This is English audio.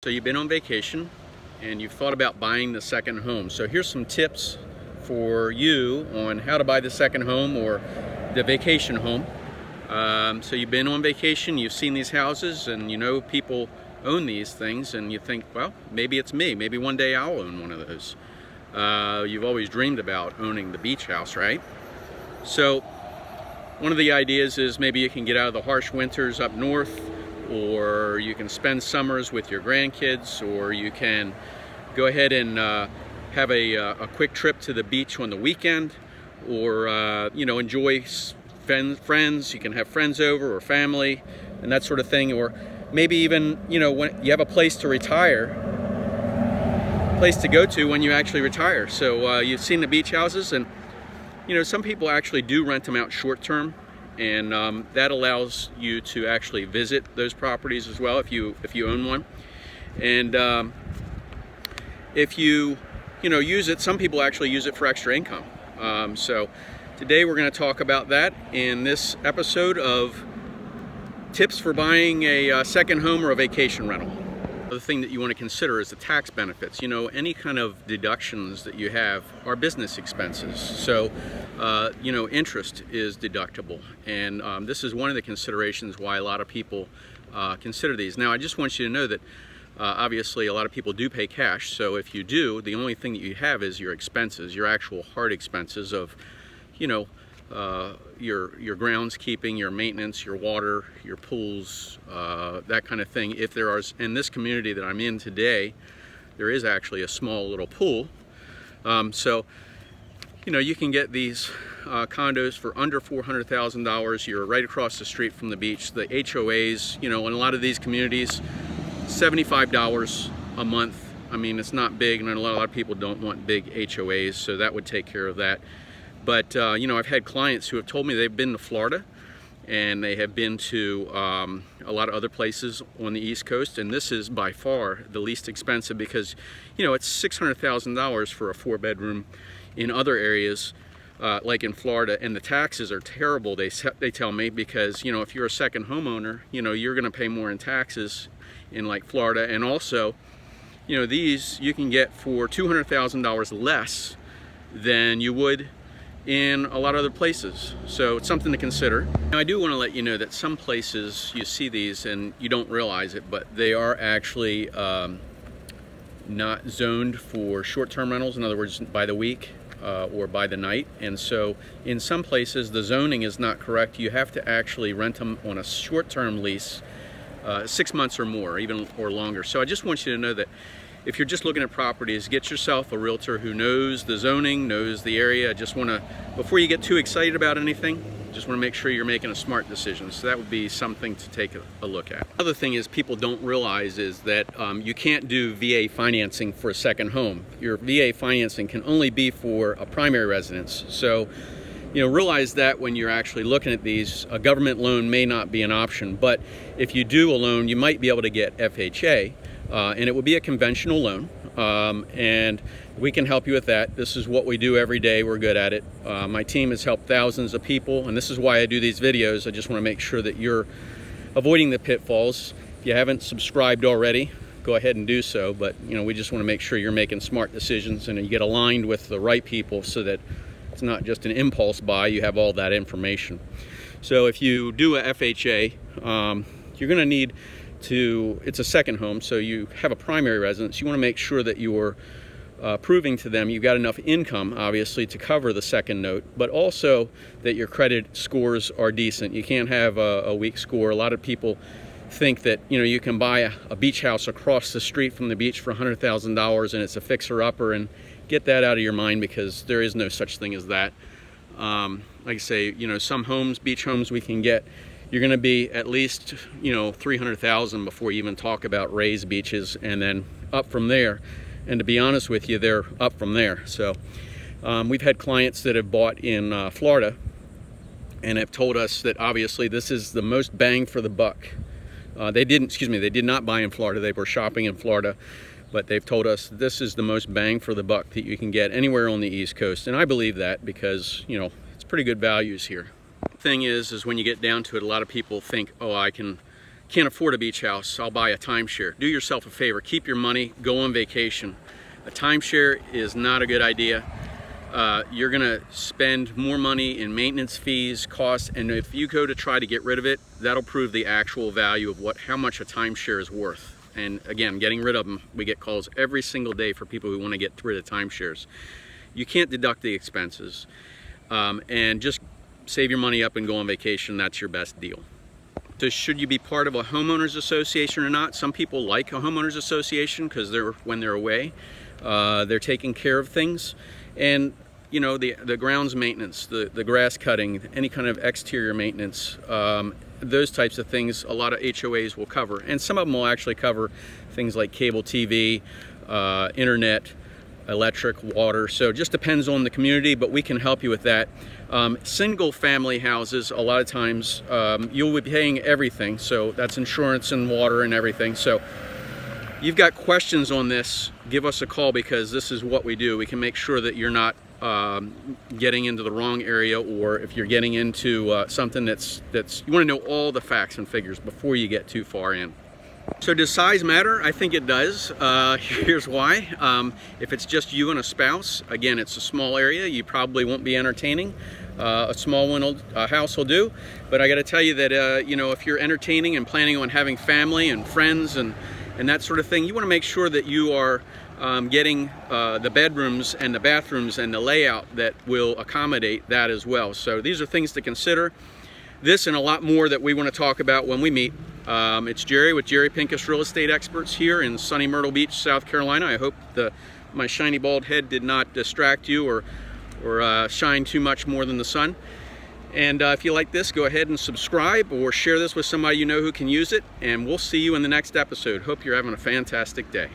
So you've been on vacation and you've thought about buying the second home. So here's some tips for you on how to buy the second home or the vacation home. So you've been on vacation, you've seen these houses, and you know people own these things, and you think, well, maybe it's me. Maybe one day I'll own one of those. You've always dreamed about owning the beach house, right? So one of the ideas is maybe you can get out of the harsh winters up north, or you can spend summers with your grandkids, or you can go ahead and have a quick trip to the beach on the weekend, or enjoy friends. You can have friends over or family and that sort of thing, or maybe even when you have a place to go to when you actually retire. So you've seen the beach houses, and some people actually do rent them out short term. And that allows you to actually visit those properties as well if you own one. And if you use it, some people actually use it for extra income. So today we're going to talk about that in this episode of tips for buying a second home or a vacation rental. The thing that you want to consider is the tax benefits. Any kind of deductions that you have are business expenses. So, interest is deductible. And this is one of the considerations why a lot of people consider these. Now, I just want you to know that obviously a lot of people do pay cash. So if you do, the only thing that you have is your expenses, your actual hard expenses of, your groundskeeping, your maintenance, your water, your pools, that kind of thing. If there are, in this community that I'm in today, there is actually a small little pool. So you can get these condos for under $400,000. You're right across the street from the beach. The HOAs, in a lot of these communities, $75 a month. I mean, it's not big, and a lot of people don't want big HOAs, so that would take care of that. But I've had clients who have told me they've been to Florida, and they have been to a lot of other places on the East Coast, and this is by far the least expensive because it's $600,000 for a 4-bedroom in other areas like in Florida, and the taxes are terrible. They tell me, because if you're a second homeowner, you're going to pay more in taxes in like Florida, and also these you can get for $200,000 less than you would in a lot of other places. So it's something to consider. Now, I do want to let you know that some places you see these and you don't realize it, but they are actually not zoned for short-term rentals, in other words, by the week or by the night. And so in some places the zoning is not correct. You have to actually rent them on a short-term lease, 6 months or more, even or longer. So I just want you to know that if you're just looking at properties, get yourself a realtor who knows the zoning, knows the area. I just want to, before you get too excited about anything, just want to make sure you're making a smart decision. So that would be something to take a look at. Another thing is people don't realize is that you can't do VA financing for a second home. Your VA financing can only be for a primary residence. So realize that when you're actually looking at these, a government loan may not be an option. But if you do a loan, you might be able to get FHA. And it will be a conventional loan, and we can help you with that. This is what we do every day. We're good at it. My team has helped thousands of people, and this is why I do these videos. I just want to make sure that you're avoiding the pitfalls. If you haven't subscribed already, go ahead and do so. But we just want to make sure you're making smart decisions and you get aligned with the right people, so that it's not just an impulse buy. You have all that information. So if you do a FHA, you're going to need it's a second home, so you have a primary residence. You want to make sure that you're proving to them you've got enough income, obviously, to cover the second note, but also that your credit scores are decent. You can't have a weak score. A lot of people think that you can buy a beach house across the street from the beach for $100,000 and it's a fixer-upper, and get that out of your mind, because there is no such thing as that. Like I say, some homes, beach homes we can get, you're going to be at least $300,000 before you even talk about raised beaches, and then up from there. And to be honest with you, they're up from there. So we've had clients that have bought in Florida and have told us that obviously this is the most bang for the buck. They did not buy in Florida. They were shopping in Florida, but they've told us this is the most bang for the buck that you can get anywhere on the East Coast. And I believe that, because it's pretty good values here. Thing is when you get down to it, a lot of people think, oh, I can can't afford a beach house, I'll buy a timeshare. Do yourself a favor, keep your money, go on vacation. A timeshare is not a good idea. You're gonna spend more money in maintenance fees, costs, and if you go to try to get rid of it, that'll prove the actual value of how much a timeshare is worth. And again, getting rid of them, we get calls every single day for people who want to get rid of timeshares. You can't deduct the expenses, and just save your money up and go on vacation. That's your best deal. So should you be part of a homeowners association or not? Some people like a homeowners association because when they're away, they're taking care of things. And you know, the grounds maintenance, the grass cutting, any kind of exterior maintenance, those types of things, a lot of HOAs will cover. And some of them will actually cover things like cable TV, internet, electric, water. So it just depends on the community, but we can help you with that. Single family houses, a lot of times you'll be paying everything. So that's insurance and water and everything. So you've got questions on this, give us a call, because this is what we do. We can make sure that you're not getting into the wrong area, or if you're getting into something that's you want to know all the facts and figures before you get too far in. So does size matter? I think it does. Here's why. If it's just you and a spouse, again, it's a small area, you probably won't be entertaining. A small house will do. But I got to tell you that you know, if you're entertaining and planning on having family and friends and that sort of thing, you want to make sure that you are getting the bedrooms and the bathrooms and the layout that will accommodate that as well. So these are things to consider. This and a lot more that we want to talk about when we meet. It's Jerry with Jerry Pinkas Real Estate Experts here in sunny Myrtle Beach, South Carolina. I hope my shiny bald head did not distract you or shine too much more than the sun. And if you like this, go ahead and subscribe or share this with somebody you know who can use it. And we'll see you in the next episode. Hope you're having a fantastic day.